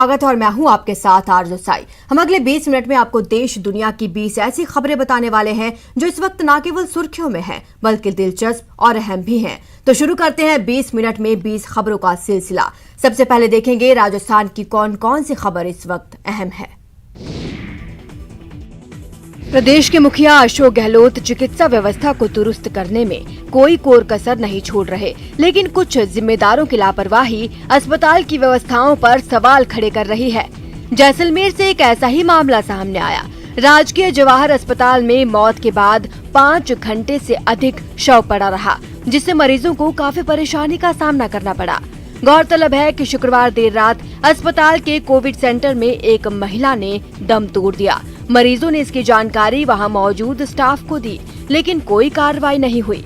स्वागत है और मैं हूं आपके साथ आरजू साई। हम अगले 20 मिनट में आपको देश दुनिया की 20 ऐसी खबरें बताने वाले हैं जो इस वक्त न केवल सुर्खियों में हैं बल्कि दिलचस्प और अहम भी हैं। तो शुरू करते हैं 20 मिनट में 20 खबरों का सिलसिला। सबसे पहले देखेंगे राजस्थान की कौन कौन सी खबर इस वक्त अहम है। प्रदेश के मुखिया अशोक गहलोत चिकित्सा व्यवस्था को दुरुस्त करने में कोई कोर कसर नहीं छोड़ रहे, लेकिन कुछ जिम्मेदारों की लापरवाही अस्पताल की व्यवस्थाओं पर सवाल खड़े कर रही है। जैसलमेर से एक ऐसा ही मामला सामने आया। राजकीय जवाहर अस्पताल में मौत के बाद 5 घंटे से अधिक शव पड़ा रहा, जिससे मरीजों को काफी परेशानी का सामना करना पड़ा। गौरतलब है कि शुक्रवार देर रात अस्पताल के कोविड सेंटर में एक महिला ने दम तोड़ दिया। मरीजों ने इसकी जानकारी वहां मौजूद स्टाफ को दी, लेकिन कोई कार्रवाई नहीं हुई।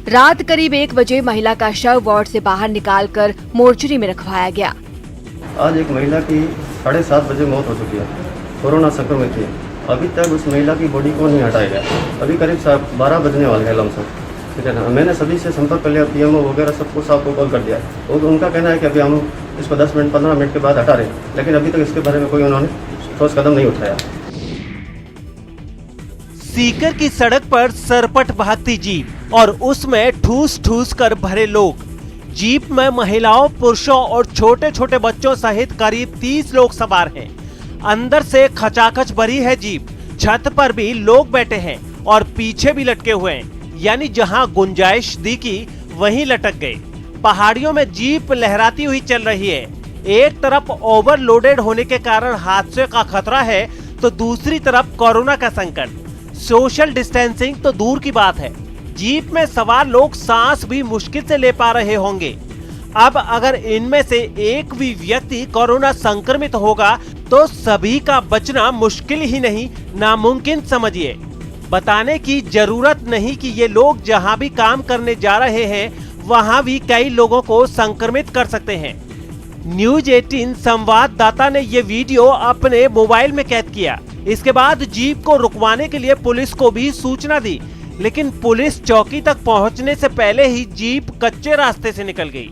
रात करीब 1 बजे महिला का शव वार्ड से बाहर निकालकर मोर्चरी में रखवाया गया। आज एक महिला की 7:30 बजे मौत हो चुकी है, कोरोना संक्रमित थी। अभी तक उस महिला की बॉडी को नहीं हटाया गया। अभी करीब 12 बजने वाले हैं लमसम, ठीक है ना। मैंने सभी से संपर्क कर लिया, पीएमओ वगैरह सबको सबको कॉल कर दिया है। और उनका कहना है कि अभी हम इसको 10 मिनट 15 मिनट के बाद हटा रहे हैं, लेकिन अभी तक इसके बारे में कोई उन्होंने ठोस कदम नहीं उठाया। सीकर की सड़क पर सरपट भागती जीप और उसमें ठूस ठूस कर भरे लोग। जीप में महिलाओं, पुरुषों और छोटे छोटे बच्चों सहित करीब 30 लोग सवार हैं। अंदर से खचाखच भरी है जीप। छत पर भी लोग बैठे हैं और पीछे भी लटके हुए हैं, यानी जहां गुंजाइश दिखी वहीं लटक गए। पहाड़ियों में जीप लहराती हुई चल रही है। एक तरफ ओवरलोडेड होने के कारण हादसे का खतरा है, तो दूसरी तरफ कोरोना का संकट। सोशल डिस्टेंसिंग तो दूर की बात है, जीप में सवार लोग सांस भी मुश्किल से ले पा रहे होंगे। अब अगर इनमें से एक भी व्यक्ति कोरोना संक्रमित होगा तो सभी का बचना मुश्किल ही नहीं, नामुमकिन समझिए। बताने की जरूरत नहीं कि ये लोग जहां भी काम करने जा रहे हैं वहां भी कई लोगों को संक्रमित कर सकते हैं। न्यूज 18 संवाददाता ने ये वीडियो अपने मोबाइल में कैद किया। इसके बाद जीप को रुकवाने के लिए पुलिस को भी सूचना दी, लेकिन पुलिस चौकी तक पहुंचने से पहले ही जीप कच्चे रास्ते से निकल गई।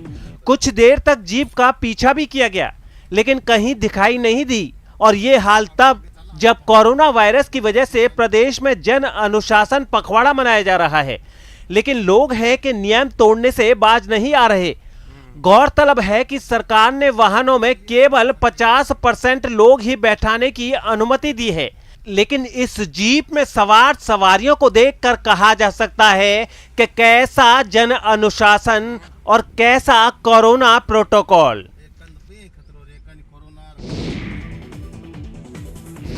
कुछ देर तक जीप का पीछा भी किया गया, लेकिन कहीं दिखाई नहीं दी। और ये हाल तब जब कोरोना वायरस की वजह से प्रदेश में जन अनुशासन पखवाड़ा मनाया जा रहा है, लेकिन लोग हैं कि नियम तोड़ने से बाज नहीं आ रहे। गौरतलब है कि सरकार ने वाहनों में केवल 50% लोग ही बैठाने की अनुमति दी है, लेकिन इस जीप में सवार सवारियों को देखकर कहा जा सकता है कि कैसा जन अनुशासन और कैसा कोरोना प्रोटोकॉल।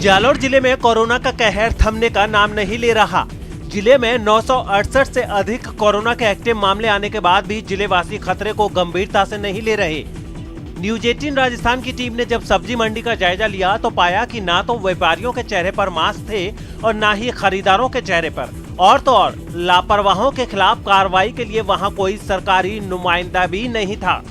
जालौर जिले में कोरोना का कहर थमने का नाम नहीं ले रहा। जिले में 968 से अधिक कोरोना के एक्टिव मामले आने के बाद भी जिलेवासी खतरे को गंभीरता से नहीं ले रहे। न्यूज 18 राजस्थान की टीम ने जब सब्जी मंडी का जायजा लिया तो पाया कि ना तो व्यापारियों के चेहरे पर मास्क थे और ना ही खरीदारों के चेहरे पर। और तो और लापरवाहों के खिलाफ कार्रवाई के लिए वहां कोई सरकारी नुमाइंदा भी नहीं था।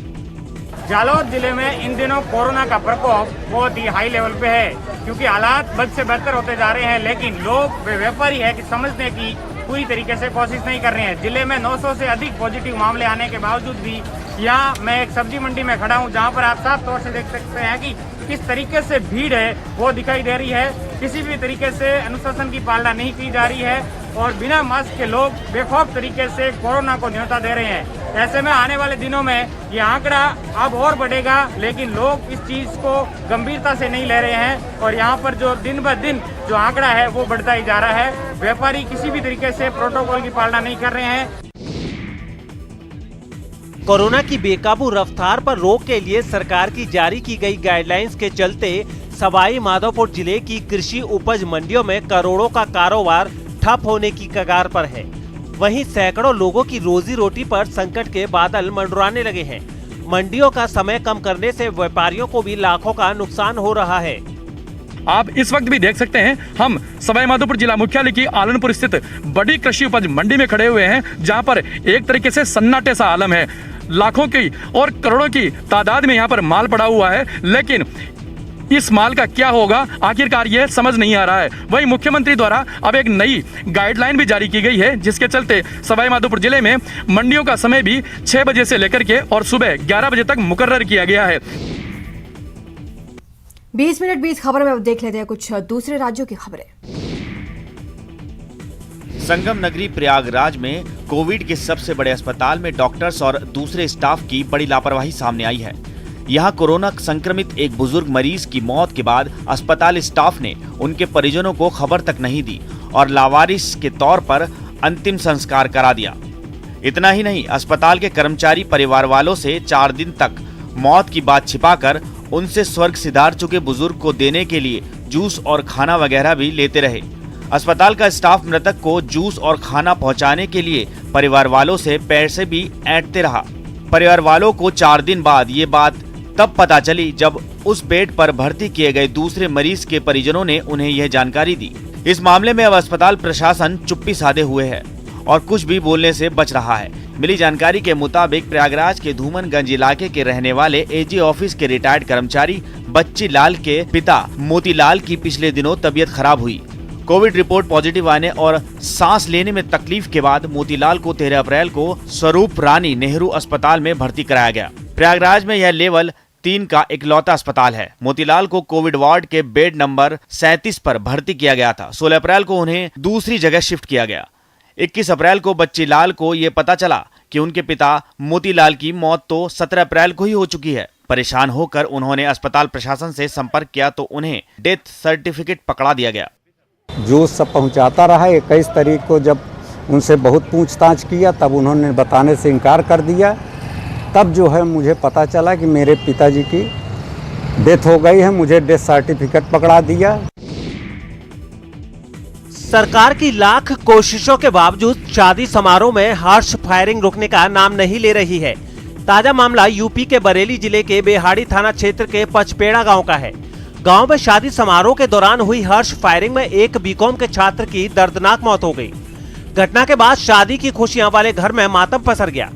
जालौर जिले में इन दिनों कोरोना का प्रकोप बहुत ही हाई लेवल पे है, क्योंकि हालात बद से बेहतर होते जा रहे हैं, लेकिन लोग व्यापारी है कि समझने की पूरी तरीके से कोशिश नहीं कर रहे हैं। जिले में 900 से अधिक पॉजिटिव मामले आने के बावजूद भी यहाँ मैं एक सब्जी मंडी में खड़ा हूँ, जहाँ पर आप साफ तौर से देख सकते हैं कि किस तरीके से भीड़ है वो दिखाई दे रही है। किसी भी तरीके से अनुशासन की पालना नहीं की जा रही है और बिना मास्क के लोग बेखौफ तरीके से कोरोना को न्योता दे रहे हैं। ऐसे में आने वाले दिनों में ये आंकड़ा अब और बढ़ेगा, लेकिन लोग इस चीज को गंभीरता से नहीं ले रहे हैं और यहाँ पर जो दिन ब दिन जो आंकड़ा है वो बढ़ता ही जा रहा है। व्यापारी किसी भी तरीके से प्रोटोकॉल की पालना नहीं कर रहे हैं। कोरोना की बेकाबू रफ्तार पर रोक के लिए सरकार की जारी की गई गाइडलाइंस के चलते सवाई माधोपुर जिले की कृषि उपज मंडियों में करोड़ों का कारोबार ठप होने की कगार पर है। वहीं सैकड़ों लोगों की रोजी रोटी पर संकट के बादल मंडराने लगे हैं। मंडियों का समय कम करने से व्यापारियों को भी लाखों का नुकसान हो रहा है। आप इस वक्त भी देख सकते हैं, हम सवाई माधोपुर जिला मुख्यालय की आलनपुर स्थित बड़ी कृषि उपज मंडी में खड़े हुए हैं, जहां पर एक तरीके से सन्नाटे सा आलम है। लाखों की और करोड़ों की तादाद में यहाँ पर माल पड़ा हुआ है, लेकिन इस माल का क्या होगा आखिरकार ये समझ नहीं आ रहा है। वहीं मुख्यमंत्री द्वारा अब एक नई गाइडलाइन भी जारी की गई है, जिसके चलते सवाई माधोपुर जिले में मंडियों का समय भी 6 बजे से लेकर के और सुबह 11 बजे तक मुकर्रर किया गया है। 20 मिनट 20 खबर में अब देख लेते हैं कुछ दूसरे राज्यों की खबरें। संगम नगरी प्रयागराज में कोविड के सबसे बड़े अस्पताल में डॉक्टर्स और दूसरे स्टाफ की बड़ी लापरवाही सामने आई है। यहाँ कोरोना संक्रमित एक बुजुर्ग मरीज की मौत के बाद अस्पताल स्टाफ ने उनके परिजनों को खबर तक नहीं दी और लावारिस के तौर पर अंतिम संस्कार करा दिया। इतना ही नहीं, अस्पताल के कर्मचारी परिवार वालों से 4 दिन तक मौत की बात छिपाकर उनसे स्वर्ग सिधार चुके बुजुर्ग को देने के लिए जूस और खाना वगैरह भी लेते रहे। अस्पताल का स्टाफ मृतक को जूस और खाना पहुंचाने के लिए परिवार वालों से पैसे भी ऐंठते रहा। परिवार वालों को 4 दिन बाद ये बात तब पता चली जब उस बेड पर भर्ती किए गए दूसरे मरीज के परिजनों ने उन्हें यह जानकारी दी। इस मामले में अब अस्पताल प्रशासन चुप्पी साधे हुए है और कुछ भी बोलने से बच रहा है। मिली जानकारी के मुताबिक प्रयागराज के धूमनगंज इलाके के रहने वाले एजी ऑफिस के रिटायर्ड कर्मचारी बच्ची लाल के पिता मोतीलाल की पिछले दिनों तबीयत खराब हुई। कोविड रिपोर्ट पॉजिटिव आने और सांस लेने में तकलीफ के बाद मोतीलाल को 13 अप्रैल को स्वरूप रानी नेहरू अस्पताल में भर्ती कराया गया। प्रयागराज में यह लेवल 3 का इकलौता अस्पताल है। मोतीलाल को कोविड वार्ड के बेड नंबर 37 पर भर्ती किया गया था। 16 अप्रैल को उन्हें दूसरी जगह शिफ्ट किया गया। 21 अप्रैल को बच्ची लाल को ये पता चला कि उनके पिता मोतीलाल की मौत तो 17 अप्रैल को ही हो चुकी है। परेशान होकर उन्होंने अस्पताल प्रशासन से संपर्क किया तो उन्हें डेथ सर्टिफिकेट पकड़ा दिया गया। जूस सब पहुंचाता रहा। 21 तारीख को जब उनसे बहुत पूछताछ किया तब उन्होंने बताने से इनकार कर दिया। तब जो है मुझे पता चला कि मेरे पिताजी की डेथ हो गई है। मुझे डेथ सर्टिफिकेट पकड़ा दिया। सरकार की लाख कोशिशों के बावजूद शादी समारोह में हार्श फायरिंग रोकने का नाम नहीं ले रही है। ताजा मामला यूपी के बरेली जिले के बेहाड़ी थाना क्षेत्र के पचपेड़ा गांव का है। गांव में शादी समारोह के दौरान हुई हर्ष फायरिंग में एक बीकॉम के छात्र की दर्दनाक मौत हो गई। घटना के बाद शादी की खुशियां वाले घर में मातम पसर गया।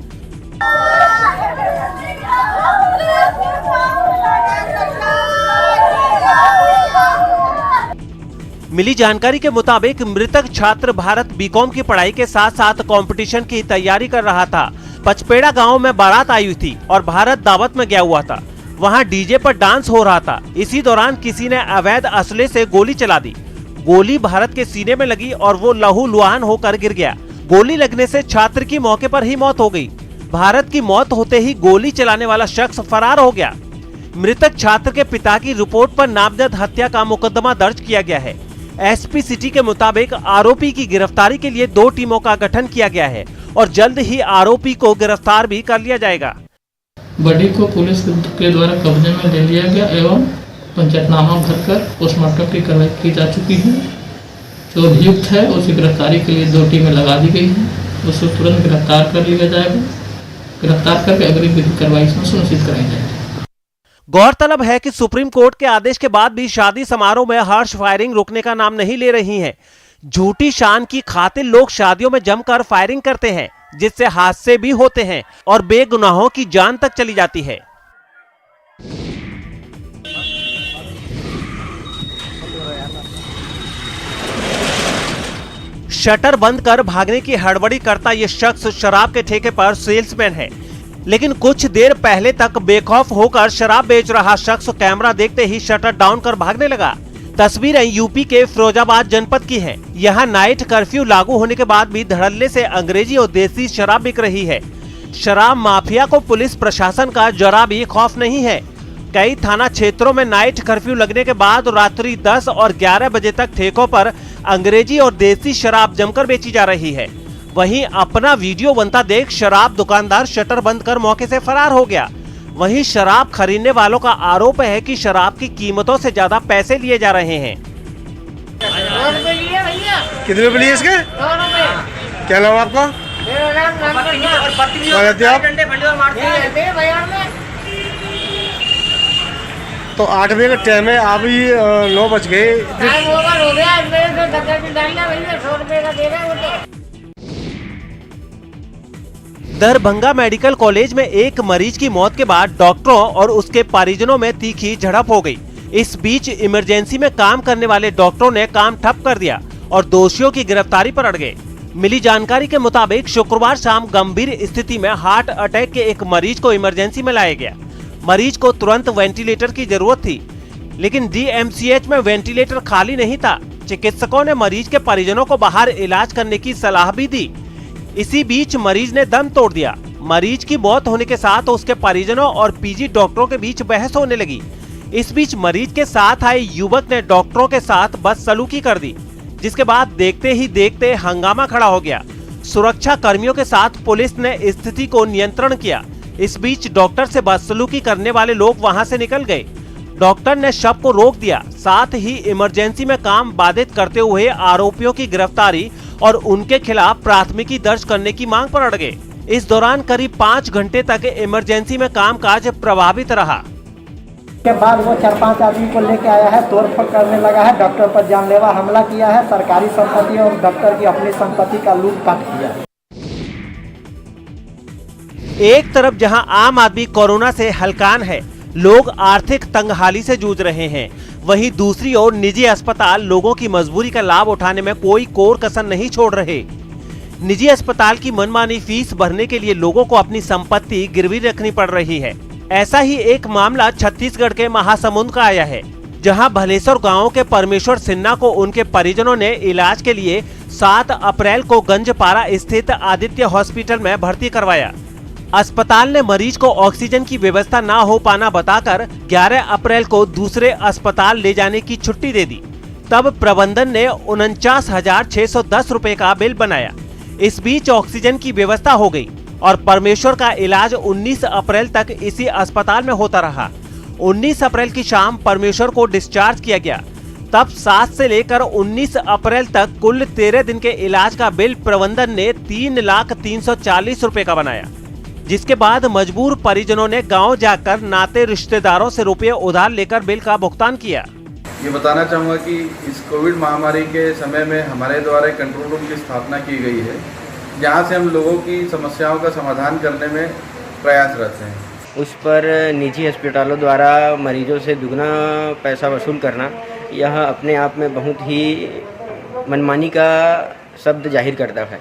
मिली जानकारी के मुताबिक मृतक छात्र भारत बीकॉम की पढ़ाई के साथ साथ कंपटीशन की तैयारी कर रहा था। पचपेड़ा गांव में बारात आई हुई थी और भारत दावत में गया हुआ था। वहां डीजे पर डांस हो रहा था। इसी दौरान किसी ने अवैध असले से गोली चला दी। गोली भारत के सीने में लगी और वो लहूलुहान होकर गिर गया। गोली लगने से छात्र की मौके पर ही मौत हो गई। भारत की मौत होते ही गोली चलाने वाला शख्स फरार हो गया। मृतक छात्र के पिता की रिपोर्ट पर नामजद हत्या का मुकदमा दर्ज किया गया है। एसपी सिटी के मुताबिक आरोपी की गिरफ्तारी के लिए 2 टीमों का गठन किया गया है और जल्द ही आरोपी को गिरफ्तार भी कर लिया जाएगा। बॉडी को पुलिस के द्वारा कब्जे में ले लिया गया एवं पंचनामा भरकर पोस्टमार्टम की कार्रवाई की जा चुकी है। जो अभियुक्त है उसकी गिरफ्तारी के लिए 2 टीमें लगा दी गई हैं। उसको तुरंत गिरफ्तार कर लिया जाएगा। गिरफ्तार करके अगली विधिक कार्रवाई सुनिश्चित कराई जाएगी। गौरतलब है कि सुप्रीम कोर्ट के आदेश के बाद भी शादी समारोह में हर्ष फायरिंग रोकने का नाम नहीं ले रही है। झूठी शान की खातिर लोग शादियों में जमकर फायरिंग करते हैं, जिससे हादसे भी होते हैं और बेगुनाहों की जान तक चली जाती है। शटर बंद कर भागने की हड़बड़ी करता यह शख्स शराब के ठेके पर सेल्समैन है, लेकिन कुछ देर पहले तक बेखौफ होकर शराब बेच रहा शख्स कैमरा देखते ही शटर डाउन कर भागने लगा। तस्वीरें यूपी के फिरोजाबाद जनपद की हैं। यहाँ नाइट कर्फ्यू लागू होने के बाद भी धड़ल्ले से अंग्रेजी और देसी शराब बिक रही है। शराब माफिया को पुलिस प्रशासन का जरा भी खौफ नहीं है। कई थाना क्षेत्रों में नाइट कर्फ्यू लगने के बाद रात्रि 10 और 11 बजे तक ठेकों पर अंग्रेजी और देसी शराब जमकर बेची जा रही है। वहीं अपना वीडियो बनता देख शराब दुकानदार शटर बंद कर मौके से फरार हो गया। वहीं शराब खरीदने वालों का आरोप है कि शराब की कीमतों से ज्यादा पैसे लिए जा रहे हैं। कितने रुपए लिए इसके? क्या नाम आपका? तो 8 बजे का टाइम है, अभी 9 बज गए। दरभंगा मेडिकल कॉलेज में एक मरीज की मौत के बाद डॉक्टरों और उसके परिजनों में तीखी झड़प हो गई। इस बीच इमरजेंसी में काम करने वाले डॉक्टरों ने काम ठप कर दिया और दोषियों की गिरफ्तारी पर अड़ गए। मिली जानकारी के मुताबिक शुक्रवार शाम गंभीर स्थिति में हार्ट अटैक के एक मरीज को इमरजेंसी में लाया गया। मरीज को तुरंत वेंटिलेटर की जरूरत थी। लेकिन डीएमसीएच में वेंटिलेटर खाली नहीं था। चिकित्सकों ने मरीज के परिजनों को बाहर इलाज करने की सलाह भी दी। इसी बीच मरीज ने दम तोड़ दिया। मरीज की मौत होने के साथ उसके परिजनों और पीजी डॉक्टरों के बीच बहस होने लगी। इस बीच मरीज के साथ आए युवक ने डॉक्टरों के साथ बदसलूकी कर दी, जिसके बाद देखते ही देखते हंगामा खड़ा हो गया। सुरक्षा कर्मियों के साथ पुलिस ने स्थिति को नियंत्रण किया। इस बीच डॉक्टर से बदसलूकी करने वाले लोग वहां से निकल गए। डॉक्टर ने शव को रोक दिया, साथ ही इमरजेंसी में काम बाधित करते हुए आरोपियों की गिरफ्तारी और उनके खिलाफ प्राथमिकी दर्ज करने की मांग पर अड़ गए। इस दौरान करीब 5 घंटे तक इमरजेंसी में कामकाज प्रभावित रहा। के बाद वो 4-5 आदमी को लेके आया है, तोड़फोड़ करने लगा है, डॉक्टर पर जानलेवा हमला किया है, सरकारी संपत्ति और डॉक्टर की अपनी संपत्ति का लूटपाट किया। एक तरफ जहां आम आदमी कोरोना से हलकान है, लोग आर्थिक तंगहाली से जूझ रहे हैं, वहीं दूसरी ओर निजी अस्पताल लोगों की मजबूरी का लाभ उठाने में कोई कोर कसर नहीं छोड़ रहे। निजी अस्पताल की मनमानी फीस भरने के लिए लोगों को अपनी संपत्ति गिरवी रखनी पड़ रही है। ऐसा ही एक मामला छत्तीसगढ़ के महासमुंद का आया है, जहां भलेसर गांव के परमेश्वर सिन्हा को उनके परिजनों ने इलाज के लिए 7 अप्रैल को गंजपारा स्थित आदित्य हॉस्पिटल में भर्ती करवाया। अस्पताल ने मरीज को ऑक्सीजन की व्यवस्था न हो पाना बताकर 11 अप्रैल को दूसरे अस्पताल ले जाने की छुट्टी दे दी। तब प्रबंधन ने 49,610 रुपए का बिल बनाया। इस बीच ऑक्सीजन की व्यवस्था हो गई और परमेश्वर का इलाज 19 अप्रैल तक इसी अस्पताल में होता रहा। 19 अप्रैल की शाम परमेश्वर को डिस्चार्ज किया गया। तब 7 से लेकर 19 अप्रैल तक कुल 13 दिन के इलाज का बिल प्रबंधन ने 3,340 रुपए का बनाया, जिसके बाद मजबूर परिजनों ने गांव जाकर नाते रिश्तेदारों से रुपए उधार लेकर बिल का भुगतान किया। ये बताना चाहूँगा कि इस कोविड महामारी के समय में हमारे द्वारा एक कंट्रोल रूम की स्थापना की गई है, जहाँ से हम लोगों की समस्याओं का समाधान करने में प्रयासरत हैं। उस पर निजी अस्पतालों द्वारा मरीजों से दुगना पैसा वसूल करना यह अपने आप में बहुत ही मनमानी का शब्द जाहिर करता है।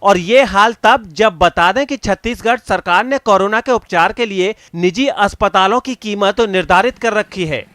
और ये हाल तब जब बता दें कि छत्तीसगढ़ सरकार ने कोरोना के उपचार के लिए निजी अस्पतालों की कीमत निर्धारित कर रखी है।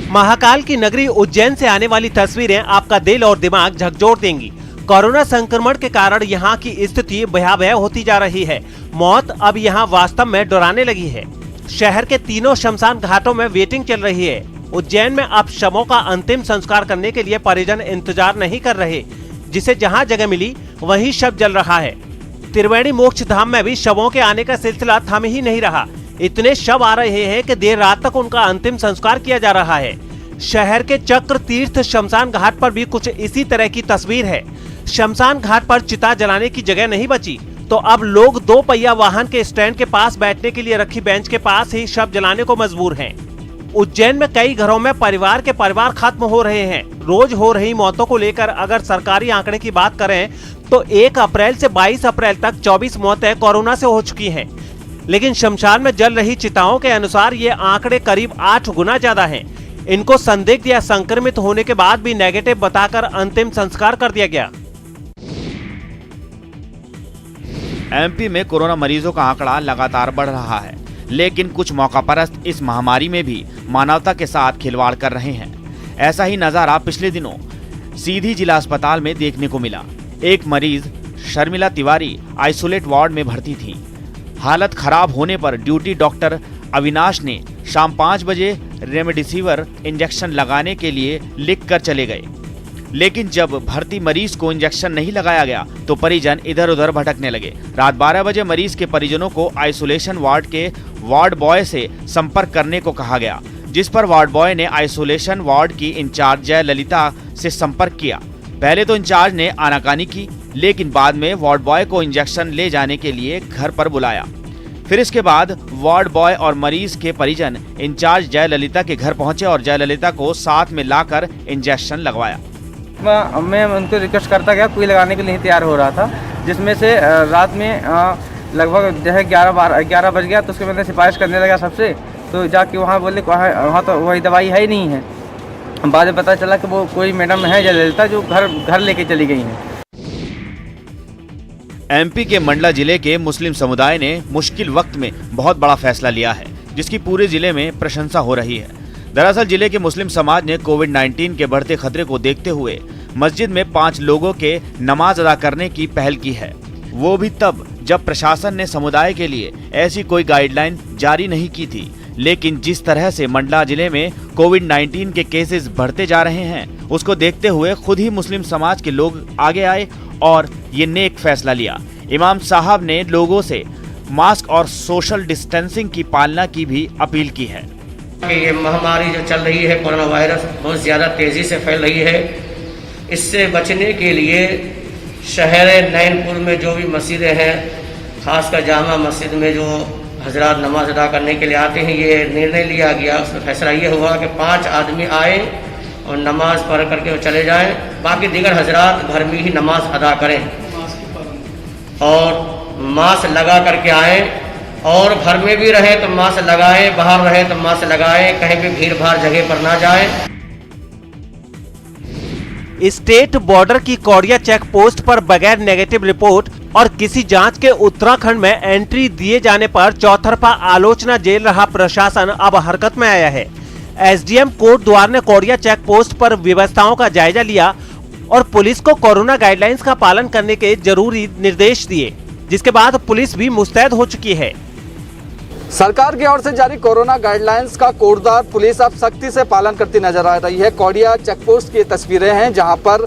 महाकाल की नगरी उज्जैन से आने वाली तस्वीरें आपका दिल और दिमाग झकझोर देंगी। कोरोना संक्रमण के कारण यहाँ की स्थिति भयावह होती जा रही है। मौत अब यहाँ वास्तव में डराने लगी है। शहर के तीनों शमशान घाटों में वेटिंग चल रही है। उज्जैन में अब शवों का अंतिम संस्कार करने के लिए परिजन इंतजार नहीं कर रहे, जिसे जहाँ जगह मिली वहीं शव जल रहा है। त्रिवेणी मोक्ष धाम में भी शवों के आने का सिलसिला थम ही नहीं रहा। इतने शव आ रहे हैं कि देर रात तक उनका अंतिम संस्कार किया जा रहा है। शहर के चक्र तीर्थ शमशान घाट पर भी कुछ इसी तरह की तस्वीर है। शमशान घाट पर चिता जलाने की जगह नहीं बची, तो अब लोग 2 पहिया वाहन के स्टैंड के पास बैठने के लिए रखी बेंच के पास ही शव जलाने को मजबूर हैं। उज्जैन में कई घरों में परिवार के परिवार खत्म हो रहे हैं। रोज हो रही मौतों को लेकर अगर सरकारी आंकड़े की बात करें तो 1 अप्रैल से 22 अप्रैल तक 24 मौतें कोरोना से हो चुकी हैं। लेकिन शमशान में जल रही चिताओं के अनुसार ये आंकड़े करीब 8 गुना ज्यादा हैं। इनको संदिग्ध या संक्रमित होने के बाद भी नेगेटिव बताकर अंतिम संस्कार कर दिया गया। एमपी में कोरोना मरीजों का आंकड़ा लगातार बढ़ रहा है, लेकिन कुछ मौकापरस्त इस महामारी में भी मानवता के साथ खिलवाड़ कर रहे हैं। ऐसा ही नजारा पिछले दिनों सीधी जिला अस्पताल में देखने को मिला। एक मरीज शर्मिला तिवारी आइसोलेट वार्ड में भर्ती थी। हालत खराब होने पर ड्यूटी डॉक्टर अविनाश ने शाम 5 बजे रेमडेसिविर इंजेक्शन लगाने के लिए लिख कर चले गए, लेकिन जब भर्ती मरीज को इंजेक्शन नहीं लगाया गया तो परिजन इधर उधर भटकने लगे। रात 12 बजे मरीज के परिजनों को आइसोलेशन वार्ड के वार्ड बॉय से संपर्क करने को कहा गया, जिस पर वार्ड बॉय ने आइसोलेशन वार्ड की इंचार्ज जय ललिता से संपर्क किया। पहले तो इंचार्ज ने आनाकानी की, लेकिन बाद में वार्ड बॉय को इंजेक्शन ले जाने के लिए घर पर बुलाया। फिर इसके बाद वार्ड बॉय और मरीज के परिजन इंचार्ज जय ललिता के घर पहुंचे और जय ललिता को साथ में लाकर इंजेक्शन लगवाया। मैं उनको रिक्वेस्ट करता गया, कोई लगाने के लिए तैयार हो रहा था, जिसमें से रात में लगभग जो है 11 बज गया, तो उसके मैंने सिफारिश करने लगा सबसे, तो जाके वहाँ बोले वहाँ तो वही दवाई है ही नहीं है। बाद में पता चला कि वो कोई मैडम है जय ललिता जो घर लेके चली गई हैं। एमपी के मंडला जिले के मुस्लिम समुदाय ने मुश्किल वक्त में बहुत बड़ा फैसला लिया है, जिसकी पूरे जिले में प्रशंसा हो रही है। दरअसल जिले के मुस्लिम समाज ने कोविड-19 के बढ़ते खतरे को देखते हुए मस्जिद में 5 लोगों के नमाज अदा करने की पहल की है, वो भी तब जब प्रशासन ने समुदाय के लिए ऐसी कोई गाइडलाइन जारी नहीं की थी। लेकिन जिस तरह से मंडला जिले में कोविड-19 के केसेस बढ़ते जा रहे हैं, उसको देखते हुए खुद ही मुस्लिम समाज के लोग आगे आए और ये नेक फैसला लिया। इमाम साहब ने लोगों से मास्क और सोशल डिस्टेंसिंग की पालना की भी अपील की है। ये महामारी जो चल रही है, कोरोना वायरस बहुत ज़्यादा तेज़ी से फैल रही है। इससे बचने के लिए शहर नैनपुर में जो भी मस्जिदें हैं, खासकर जामा मस्जिद में जो हजरात नमाज अदा करने के लिए आते हैं, ये निर्णय लिया गया, उसमें फैसला ये हुआ कि 5 आदमी आए और नमाज पढ़ करके वो चले जाएं, बाकी दीगर हजरात घर में ही नमाज अदा करें और मास्क लगा करके आए, और घर में भी रहे तो मास्क लगाएं, बाहर रहे तो मास्क लगाएं, कहीं भी भीड़ भाड़ जगह पर ना जाएं। स्टेट बॉर्डर की कौड़िया चेक पोस्ट पर बगैर नेगेटिव रिपोर्ट और किसी जांच के उत्तराखंड में एंट्री दिए जाने पर चौतरफा आलोचना झेल रहा प्रशासन अब हरकत में आया है। एसडीएम कोट द्वार ने कौड़िया चेक पोस्ट पर व्यवस्थाओं का जायजा लिया और पुलिस को कोरोना गाइडलाइंस का पालन करने के जरूरी निर्देश दिए, जिसके बाद पुलिस भी मुस्तैद हो चुकी है। सरकार की ओर से जारी कोरोना गाइडलाइंस का कोटद्वार पुलिस अब सख्ती से पालन करती नजर आ रही है। कौड़िया चेकपोस्ट की तस्वीरें हैं जहां पर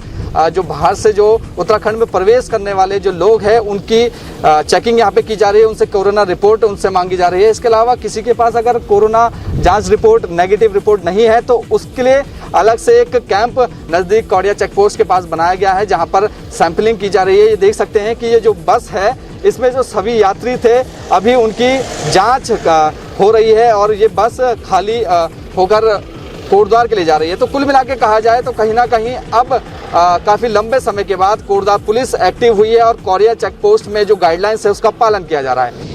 जो बाहर से जो उत्तराखंड में प्रवेश करने वाले जो लोग हैं उनकी चेकिंग यहां पे की जा रही है, उनसे कोरोना रिपोर्ट उनसे मांगी जा रही है। इसके अलावा किसी के पास अगर कोरोना जांच रिपोर्ट नेगेटिव रिपोर्ट नहीं है तो उसके लिए अलग से एक कैंप नज़दीक कौड़िया चेकपोस्ट के पास बनाया गया है जहाँ पर सैंपलिंग की जा रही है। ये देख सकते हैं कि ये जो बस है इसमें जो सभी यात्री थे अभी उनकी जांच हो रही है और ये बस खाली होकर कोटद्वार के लिए जा रही है। तो कुल मिला के कहा जाए तो कहीं ना कहीं अब काफ़ी लंबे समय के बाद कोटद्वार पुलिस एक्टिव हुई है और कौड़िया चेक पोस्ट में जो गाइडलाइंस है उसका पालन किया जा रहा है।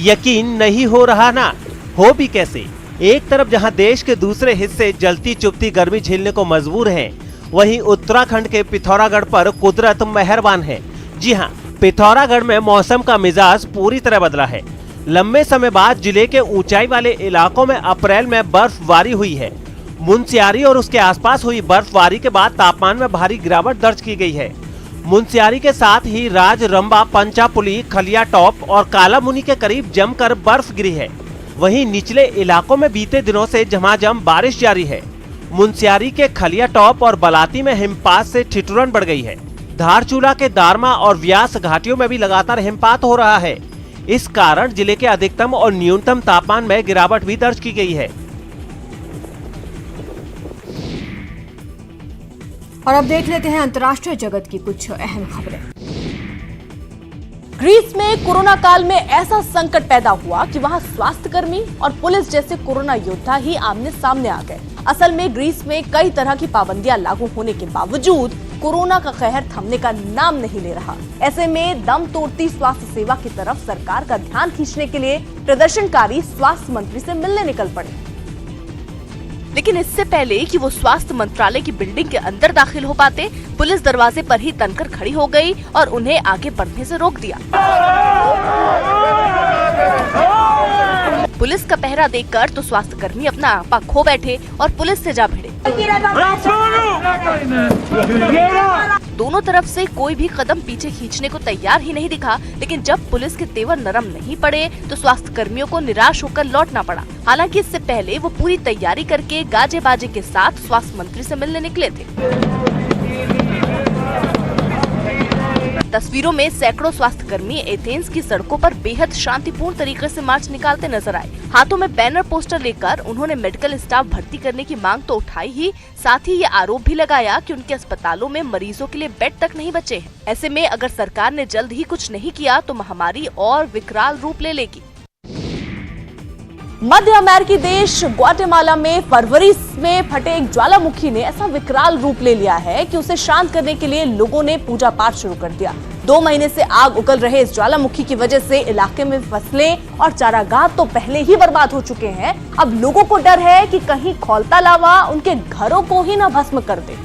यकीन नहीं हो रहा ना, हो भी कैसे। एक तरफ जहां देश के दूसरे हिस्से जलती चुभती गर्मी झेलने को मजबूर हैं, वहीं उत्तराखंड के पिथौरागढ़ पर कुदरत मेहरबान है। जी हां, पिथौरागढ़ में मौसम का मिजाज पूरी तरह बदला है। लंबे समय बाद जिले के ऊंचाई वाले इलाकों में अप्रैल में बर्फबारी हुई है। मुनस्यारी और उसके आसपास हुई बर्फबारी के बाद तापमान में भारी गिरावट दर्ज की गई है। मुनस्यारी के साथ ही राजरंबा, पंचापुली, खलिया टॉप और कालामुनी के करीब जमकर बर्फ गिरी है। वहीं निचले इलाकों में बीते दिनों से झमाझम बारिश जारी है। मुनस्यारी के खलिया टॉप और बलाती में हिमपात से ठिठुरन बढ़ गई है। धारचूला के दारमा और व्यास घाटियों में भी लगातार हिमपात हो रहा है। इस कारण जिले के अधिकतम और न्यूनतम तापमान में गिरावट भी दर्ज की गई है। और अब देख लेते हैं अंतर्राष्ट्रीय जगत की कुछ अहम खबरें। ग्रीस में कोरोना काल में ऐसा संकट पैदा हुआ कि वहां स्वास्थ्यकर्मी और पुलिस जैसे कोरोना योद्धा ही आमने सामने आ गए। असल में ग्रीस में कई तरह की पाबंदियां लागू होने के बावजूद कोरोना का कहर थमने का नाम नहीं ले रहा। ऐसे में दम तोड़ती स्वास्थ्य सेवा की तरफ सरकार का ध्यान खींचने के लिए प्रदर्शनकारी स्वास्थ्य मंत्री से मिलने निकल पड़े। लेकिन इससे पहले कि वो स्वास्थ्य मंत्रालय की बिल्डिंग के अंदर दाखिल हो पाते, पुलिस दरवाजे पर ही तनकर खड़ी हो गई और उन्हें आगे बढ़ने से रोक दिया। पुलिस का पहरा देखकर तो स्वास्थ्यकर्मी अपना आपा खो बैठे और पुलिस से जा भिड़े। दोनों तरफ से कोई भी कदम पीछे खींचने को तैयार ही नहीं दिखा, लेकिन जब पुलिस के तेवर नरम नहीं पड़े तो स्वास्थ्य कर्मियों को निराश होकर लौटना पड़ा। हालांकि इससे पहले वो पूरी तैयारी करके गाजे बाजे के साथ स्वास्थ्य मंत्री से मिलने निकले थे। तस्वीरों में सैकड़ों स्वास्थ्यकर्मी एथेंस की सड़कों पर बेहद शांतिपूर्ण तरीके से मार्च निकालते नजर आए। हाथों में बैनर पोस्टर लेकर उन्होंने मेडिकल स्टाफ भर्ती करने की मांग तो उठाई ही, साथ ही ये आरोप भी लगाया कि उनके अस्पतालों में मरीजों के लिए बेड तक नहीं बचे हैं। ऐसे में अगर सरकार ने जल्द ही कुछ नहीं किया तो महामारी और विकराल रूप ले लेगी। मध्य अमेरिकी देश ग्वाटेमाला में फरवरी में फटे एक ज्वालामुखी ने ऐसा विकराल रूप ले लिया है कि उसे शांत करने के लिए लोगों ने पूजा पाठ शुरू कर दिया। 2 महीने से आग उगल रहे इस ज्वालामुखी की वजह से इलाके में फसलें और चारागाह तो पहले ही बर्बाद हो चुके हैं। अब लोगों को डर है कि कहीं खौलता लावा उनके घरों को ही न भस्म कर दे।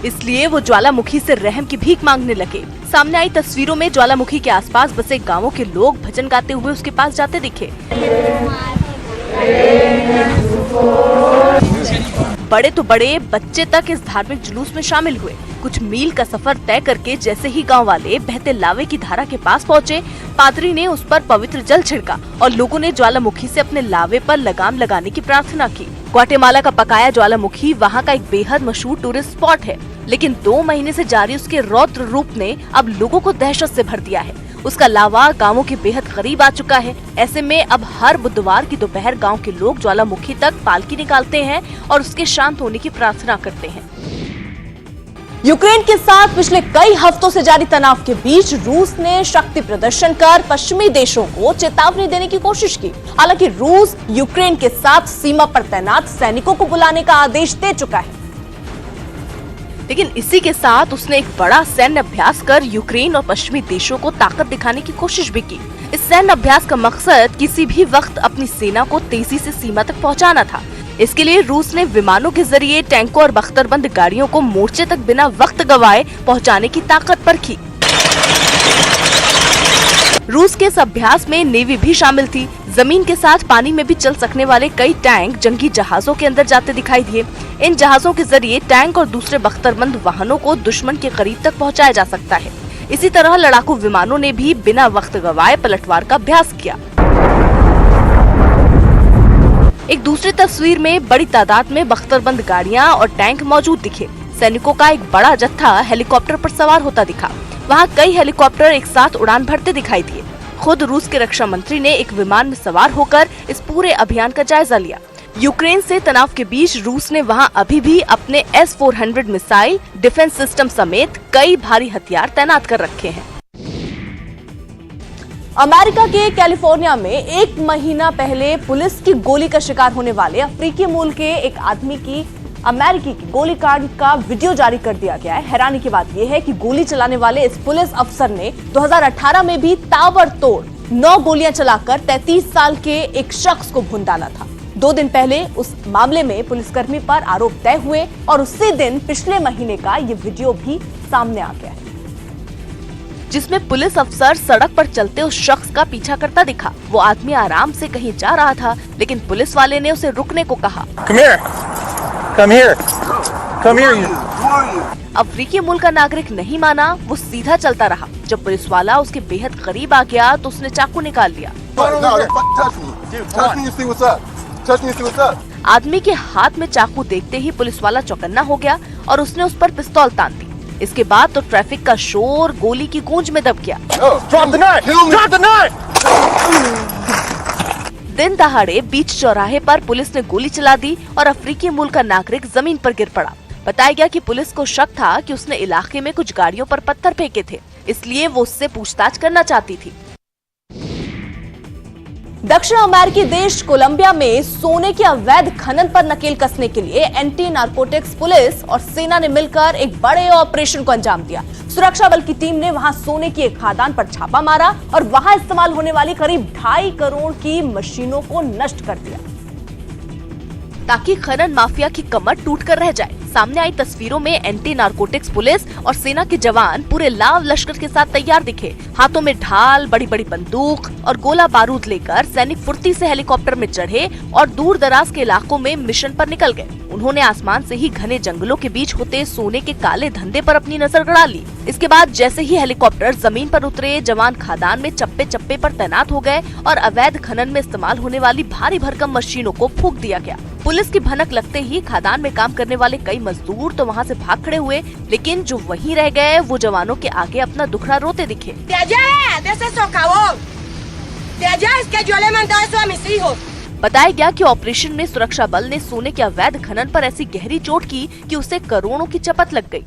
इसलिए वो ज्वालामुखी से रहम की भीख मांगने लगे। सामने आई तस्वीरों में ज्वालामुखी के आसपास बसे गांवों के लोग भजन गाते हुए उसके पास जाते दिखे। बड़े तो बड़े बच्चे तक इस धार्मिक जुलूस में शामिल हुए। कुछ मील का सफर तय करके जैसे ही गांव वाले बहते लावे की धारा के पास पहुंचे, पादरी ने उस पर पवित्र जल छिड़का और लोगों ने ज्वालामुखी से अपने लावे पर लगाम लगाने की प्रार्थना की। ग्वाटेमाला का पकाया ज्वालामुखी वहां का एक बेहद मशहूर टूरिस्ट स्पॉट है, लेकिन 2 महीने से जारी उसके रौद्र रूप ने अब लोगों को दहशत से भर दिया है। उसका लावा गांवों के बेहद करीब आ चुका है। ऐसे में अब हर बुधवार की दोपहर गांव के लोग ज्वालामुखी तक पालकी निकालते हैं और उसके शांत होने की प्रार्थना करते हैं। यूक्रेन के साथ पिछले कई हफ्तों से जारी तनाव के बीच रूस ने शक्ति प्रदर्शन कर पश्चिमी देशों को चेतावनी देने की कोशिश की। हालांकि रूस यूक्रेन के साथ सीमा पर तैनात सैनिकों को बुलाने का आदेश दे चुका है, लेकिन इसी के साथ उसने एक बड़ा सैन्य अभ्यास कर यूक्रेन और पश्चिमी देशों को ताकत दिखाने की कोशिश भी की। इस सैन्य अभ्यास का मकसद किसी भी वक्त अपनी सेना को तेजी से सीमा तक पहुंचाना था। इसके लिए रूस ने विमानों के जरिए टैंकों और बख्तरबंद गाड़ियों को मोर्चे तक बिना वक्त गवाए पहुंचाने की ताकत परखी। रूस के इस अभ्यास में नेवी भी शामिल थी। जमीन के साथ पानी में भी चल सकने वाले कई टैंक जंगी जहाजों के अंदर जाते दिखाई दिए। इन जहाजों के जरिए टैंक और दूसरे बख्तरबंद वाहनों को दुश्मन के करीब तक पहुंचाया जा सकता है। इसी तरह लड़ाकू विमानों ने भी बिना वक्त गवाए पलटवार का अभ्यास किया। एक दूसरी तस्वीर में बड़ी तादाद में बख्तरबंद गाड़ियां और टैंक मौजूद दिखे। सैनिकों का एक बड़ा जत्था हेलीकॉप्टर पर सवार होता दिखा। वहां कई हेलीकॉप्टर एक साथ उड़ान भरते दिखाई दिए। खुद रूस के रक्षा मंत्री ने एक विमान में सवार होकर इस पूरे अभियान का जायजा लिया। यूक्रेन से तनाव के बीच रूस ने वहां अभी भी अपने S-400 मिसाइल डिफेंस सिस्टम समेत कई भारी हथियार तैनात कर रखे हैं। अमेरिका के कैलिफोर्निया में 1 महीना पहले पुलिस की गोली का शिकार होने वाले अफ्रीकी मूल के एक आदमी की अमेरिकी की गोलीकांड का वीडियो जारी कर दिया गया है। हैरानी की बात यह है कि गोली चलाने वाले इस पुलिस अफसर ने 2018 में भी ताबड़तोड़ 9 गोलियां चलाकर 33 साल के एक शख्स को भून डाला था। 2 दिन पहले उस मामले में पुलिसकर्मी पर आरोप तय हुए और उसी दिन पिछले महीने का ये वीडियो भी सामने आ गया है, जिसमें पुलिस अफसर सड़क पर चलते उस शख्स का पीछा करता दिखा। वो आदमी आराम से कहीं जा रहा था, लेकिन पुलिस वाले ने उसे रुकने को कहा। Come here. अफ्रीकी मूल का नागरिक नहीं माना, वो सीधा चलता रहा। जब पुलिस वाला उसके बेहद करीब आ गया तो उसने चाकू निकाल लिया। आदमी के हाथ में चाकू देखते ही पुलिस वाला चौकन्ना हो गया और उसने उस पर पिस्तौल तान दी। इसके बाद तो ट्रैफिक का शोर गोली की गूंज में दब गया। दिन दहाड़े बीच चौराहे पर पुलिस ने गोली चला दी और अफ्रीकी मूल का नागरिक जमीन पर गिर पड़ा। बताया गया कि पुलिस को शक था कि उसने इलाके में कुछ गाड़ियों पर पत्थर फेंके थे, इसलिए वो उससे पूछताछ करना चाहती थी। दक्षिण अमेरिकी देश कोलंबिया में सोने के अवैध खनन पर नकेल कसने के लिए एंटी नारकोटिक्स पुलिस और सेना ने मिलकर एक बड़े ऑपरेशन को अंजाम दिया। सुरक्षा बल की टीम ने वहां सोने की एक खदान पर छापा मारा और वहां इस्तेमाल होने वाली करीब 2.5 करोड़ की मशीनों को नष्ट कर दिया, ताकि खनन माफिया की कमर टूटकर रह जाए। सामने आई तस्वीरों में एंटी नारकोटिक्स पुलिस और सेना के जवान पूरे लाव लश्कर के साथ तैयार दिखे। हाथों में ढाल, बड़ी बड़ी बंदूक और गोला बारूद लेकर सैनिक फुर्ती से हेलीकॉप्टर में चढ़े और दूर दराज के इलाकों में मिशन पर निकल गए। उन्होंने आसमान से ही घने जंगलों के बीच होते सोने के काले धंधे पर अपनी नजर गड़ा ली। इसके बाद जैसे ही हेलीकॉप्टर जमीन पर उतरे, जवान खादान में चप्पे चप्पे पर तैनात हो गए और अवैध खनन में इस्तेमाल होने वाली भारी भरकम मशीनों को फूंक दिया गया। पुलिस की भनक लगते ही खादान में काम करने वाले कई मजदूर तो वहां से भाग खड़े हुए, लेकिन जो वहीं रह गए वो जवानों के आगे अपना दुखड़ा रोते दिखे। बताया गया कि ऑपरेशन में सुरक्षा बल ने सोने के अवैध खनन पर ऐसी गहरी चोट की कि उसे करोड़ों की चपत लग गई।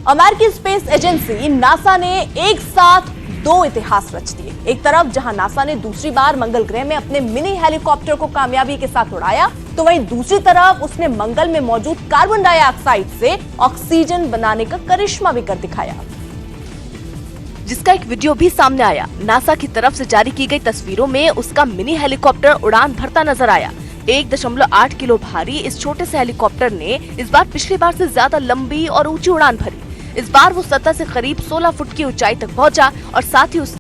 अमेरिकी स्पेस एजेंसी नासा ने एक साथ 2 इतिहास रच दिए। एक तरफ जहां नासा ने दूसरी बार मंगल ग्रह में अपने मिनी हेलीकॉप्टर को कामयाबी के साथ उड़ाया, तो वहीं दूसरी तरफ उसने मंगल में मौजूद कार्बन डाइऑक्साइड से ऑक्सीजन बनाने का करिश्मा भी कर दिखाया, जिसका एक वीडियो भी सामने आया। नासा की तरफ से जारी की गई तस्वीरों में उसका मिनी हेलीकॉप्टर उड़ान भरता नजर आया। 1.8 किलो भारी इस छोटे से हेलीकॉप्टर ने इस बार पिछली बार से ज्यादा लंबी और ऊंची उड़ान भरी। इस बार वो सतह से करीब 16 फुट की ऊंचाई तक पहुंचा और साथ ही उस